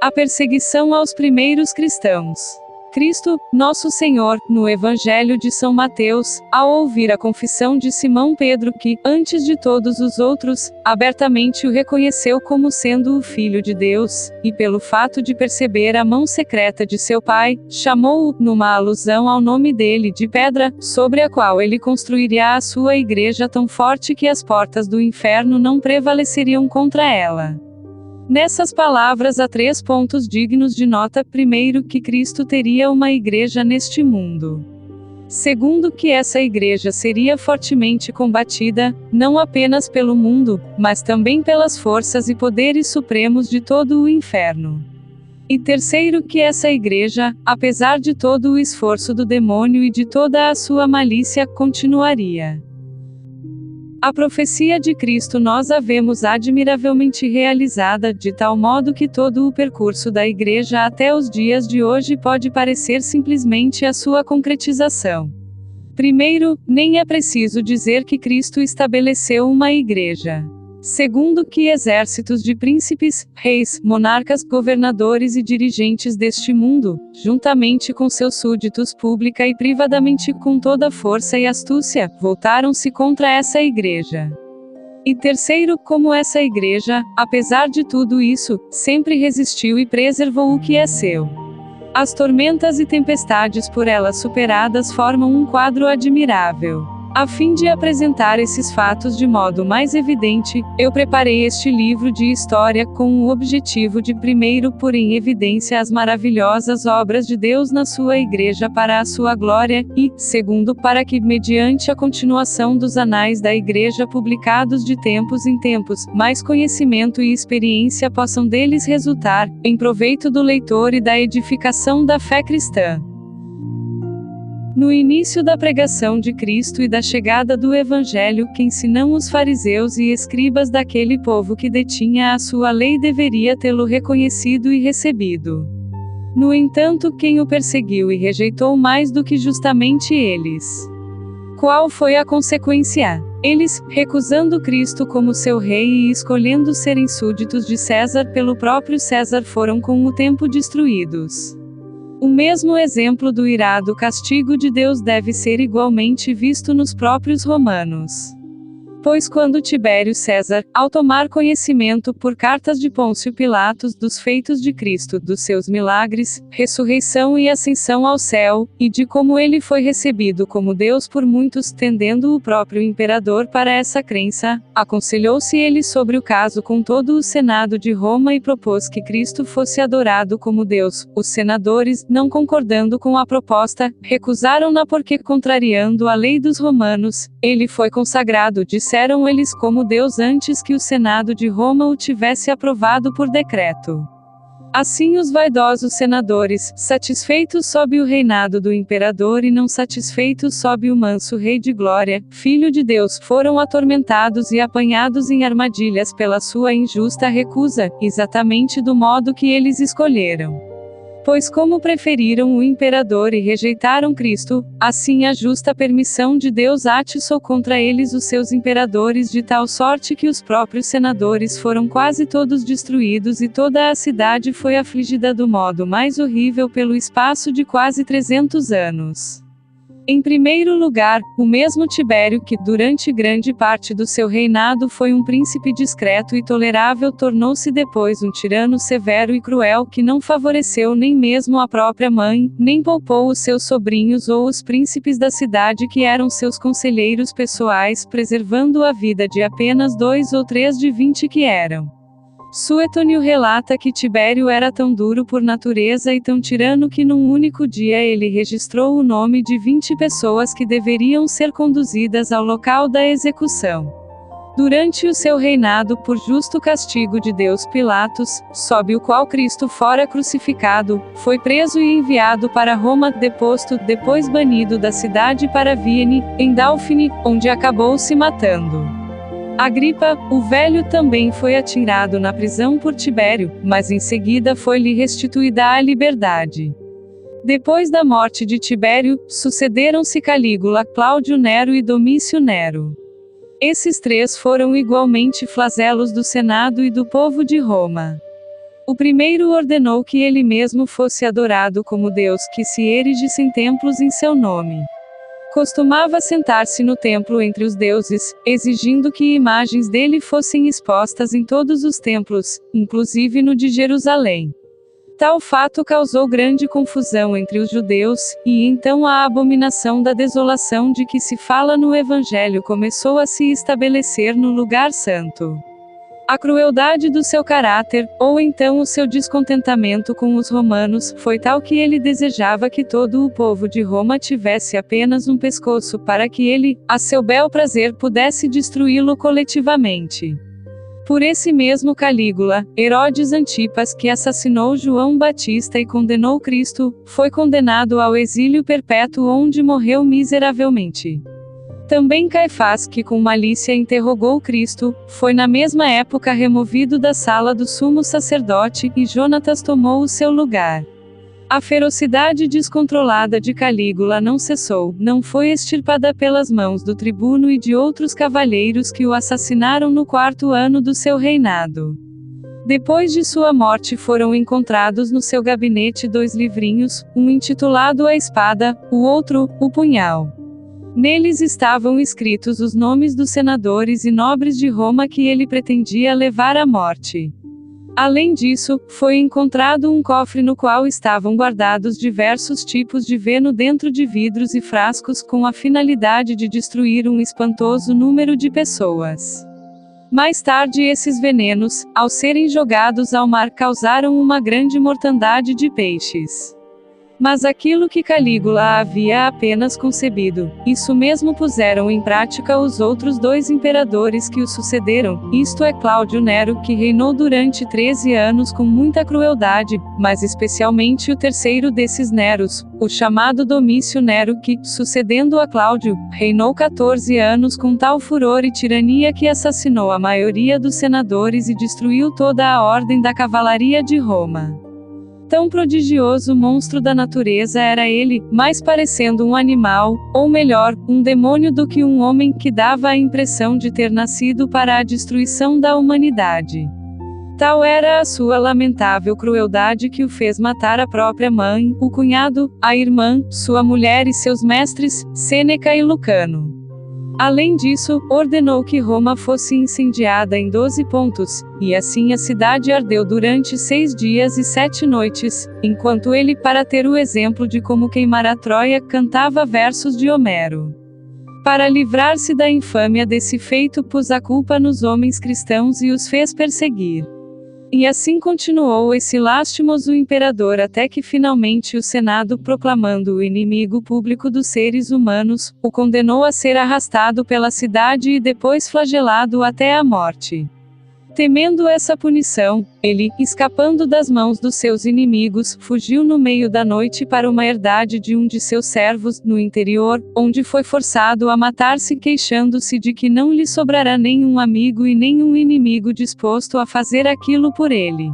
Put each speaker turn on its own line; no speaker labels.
A perseguição aos primeiros cristãos. Cristo, nosso Senhor, no Evangelho de São Mateus, ao ouvir a confissão de Simão Pedro que, antes de todos os outros, abertamente o reconheceu como sendo o Filho de Deus, e pelo fato de perceber a mão secreta de seu Pai, chamou-o, numa alusão ao nome dele, de pedra, sobre a qual ele construiria a sua igreja tão forte que as portas do inferno não prevaleceriam contra ela. Nessas palavras há 3 pontos dignos de nota. Primeiro, que Cristo teria uma igreja neste mundo. Segundo, que essa igreja seria fortemente combatida, não apenas pelo mundo, mas também pelas forças e poderes supremos de todo o inferno. E terceiro, que essa igreja, apesar de todo o esforço do demônio e de toda a sua malícia, continuaria. A profecia de Cristo nós a vemos admiravelmente realizada, de tal modo que todo o percurso da Igreja até os dias de hoje pode parecer simplesmente a sua concretização. Primeiro, nem é preciso dizer que Cristo estabeleceu uma Igreja. Segundo, que exércitos de príncipes, reis, monarcas, governadores e dirigentes deste mundo, juntamente com seus súditos pública e privadamente com toda força e astúcia, voltaram-se contra essa igreja. E terceiro, como essa igreja, apesar de tudo isso, sempre resistiu e preservou o que é seu. As tormentas e tempestades por ela superadas formam um quadro admirável. A fim de apresentar esses fatos de modo mais evidente, eu preparei este livro de história com o objetivo de, primeiro, pôr em evidência as maravilhosas obras de Deus na sua Igreja para a sua glória, e, segundo, para que, mediante a continuação dos anais da Igreja publicados de tempos em tempos, mais conhecimento e experiência possam deles resultar, em proveito do leitor e da edificação da fé cristã. No início da pregação de Cristo e da chegada do Evangelho, quem senão os fariseus e escribas daquele povo que detinha a sua lei deveria tê-lo reconhecido e recebido. No entanto, quem o perseguiu e rejeitou mais do que justamente eles? Qual foi a consequência? Eles, recusando Cristo como seu rei e escolhendo serem súditos de César pelo próprio César, foram com o tempo destruídos. O mesmo exemplo do irado castigo de Deus deve ser igualmente visto nos próprios romanos. Pois quando Tibério César, ao tomar conhecimento por cartas de Pôncio Pilatos dos feitos de Cristo, dos seus milagres, ressurreição e ascensão ao céu, e de como ele foi recebido como Deus por muitos, tendendo o próprio imperador para essa crença, aconselhou-se ele sobre o caso com todo o Senado de Roma e propôs que Cristo fosse adorado como Deus. Os senadores, não concordando com a proposta, recusaram-na porque, contrariando a lei dos romanos, ele foi consagrado, disseram eles, como Deus antes que o Senado de Roma o tivesse aprovado por decreto. Assim os vaidosos senadores, satisfeitos sob o reinado do imperador e não satisfeitos sob o manso Rei de Glória, Filho de Deus, foram atormentados e apanhados em armadilhas pela sua injusta recusa, exatamente do modo que eles escolheram. Pois como preferiram o imperador e rejeitaram Cristo, assim a justa permissão de Deus atiçou contra eles os seus imperadores de tal sorte que os próprios senadores foram quase todos destruídos e toda a cidade foi afligida do modo mais horrível pelo espaço de quase 300 anos. Em primeiro lugar, o mesmo Tibério que, durante grande parte do seu reinado foi um príncipe discreto e tolerável, tornou-se depois um tirano severo e cruel que não favoreceu nem mesmo a própria mãe, nem poupou os seus sobrinhos ou os príncipes da cidade que eram seus conselheiros pessoais, preservando a vida de apenas 2 ou 3 de 20 que eram. Suetônio relata que Tibério era tão duro por natureza e tão tirano que num único dia ele registrou o nome de 20 pessoas que deveriam ser conduzidas ao local da execução. Durante o seu reinado, por justo castigo de Deus, Pilatos, sob o qual Cristo fora crucificado, foi preso e enviado para Roma, deposto, depois banido da cidade para Vienne, em Dauphiné, onde acabou se matando. Agripa, o velho, também foi atirado na prisão por Tibério, mas em seguida foi-lhe restituída a liberdade. Depois da morte de Tibério, sucederam-se Calígula, Cláudio Nero e Domício Nero. Esses 3 foram igualmente flagelos do Senado e do povo de Roma. O primeiro ordenou que ele mesmo fosse adorado como Deus, que se erigissem templos em seu nome. Costumava sentar-se no templo entre os deuses, exigindo que imagens dele fossem expostas em todos os templos, inclusive no de Jerusalém. Tal fato causou grande confusão entre os judeus, e então a abominação da desolação de que se fala no Evangelho começou a se estabelecer no lugar santo. A crueldade do seu caráter, ou então o seu descontentamento com os romanos, foi tal que ele desejava que todo o povo de Roma tivesse apenas um pescoço para que ele, a seu bel prazer, pudesse destruí-lo coletivamente. Por esse mesmo Calígula, Herodes Antipas, que assassinou João Batista e condenou Cristo, foi condenado ao exílio perpétuo onde morreu miseravelmente. Também Caifás, que com malícia interrogou Cristo, foi na mesma época removido da sala do sumo sacerdote, e Jonatas tomou o seu lugar. A ferocidade descontrolada de Calígula não cessou, não foi extirpada pelas mãos do tribuno e de outros cavalheiros que o assassinaram no 4º ano do seu reinado. Depois de sua morte foram encontrados no seu gabinete 2 livrinhos, um intitulado A Espada, o outro, O Punhal. Neles estavam escritos os nomes dos senadores e nobres de Roma que ele pretendia levar à morte. Além disso, foi encontrado um cofre no qual estavam guardados diversos tipos de veneno dentro de vidros e frascos com a finalidade de destruir um espantoso número de pessoas. Mais tarde esses venenos, ao serem jogados ao mar, causaram uma grande mortandade de peixes. Mas aquilo que Calígula havia apenas concebido, isso mesmo puseram em prática os outros 2 imperadores que o sucederam, isto é Cláudio Nero, que reinou durante 13 anos com muita crueldade, mas especialmente o terceiro desses Neros, o chamado Domício Nero, que, sucedendo a Cláudio, reinou 14 anos com tal furor e tirania que assassinou a maioria dos senadores e destruiu toda a ordem da cavalaria de Roma. Tão prodigioso monstro da natureza era ele, mais parecendo um animal, ou melhor, um demônio do que um homem, que dava a impressão de ter nascido para a destruição da humanidade. Tal era a sua lamentável crueldade que o fez matar a própria mãe, o cunhado, a irmã, sua mulher e seus mestres, Sêneca e Lucano. Além disso, ordenou que Roma fosse incendiada em 12 pontos, e assim a cidade ardeu durante 6 dias e 7 noites, enquanto ele, para ter o exemplo de como queimar a Troia, cantava versos de Homero. Para livrar-se da infâmia desse feito, pôs a culpa nos homens cristãos e os fez perseguir. E assim continuou esse lastimoso imperador até que finalmente o Senado, proclamando o inimigo público dos seres humanos, o condenou a ser arrastado pela cidade e depois flagelado até a morte. Temendo essa punição, ele, escapando das mãos dos seus inimigos, fugiu no meio da noite para uma herdade de um de seus servos, no interior, onde foi forçado a matar-se, queixando-se de que não lhe sobrará nenhum amigo e nenhum inimigo disposto a fazer aquilo por ele.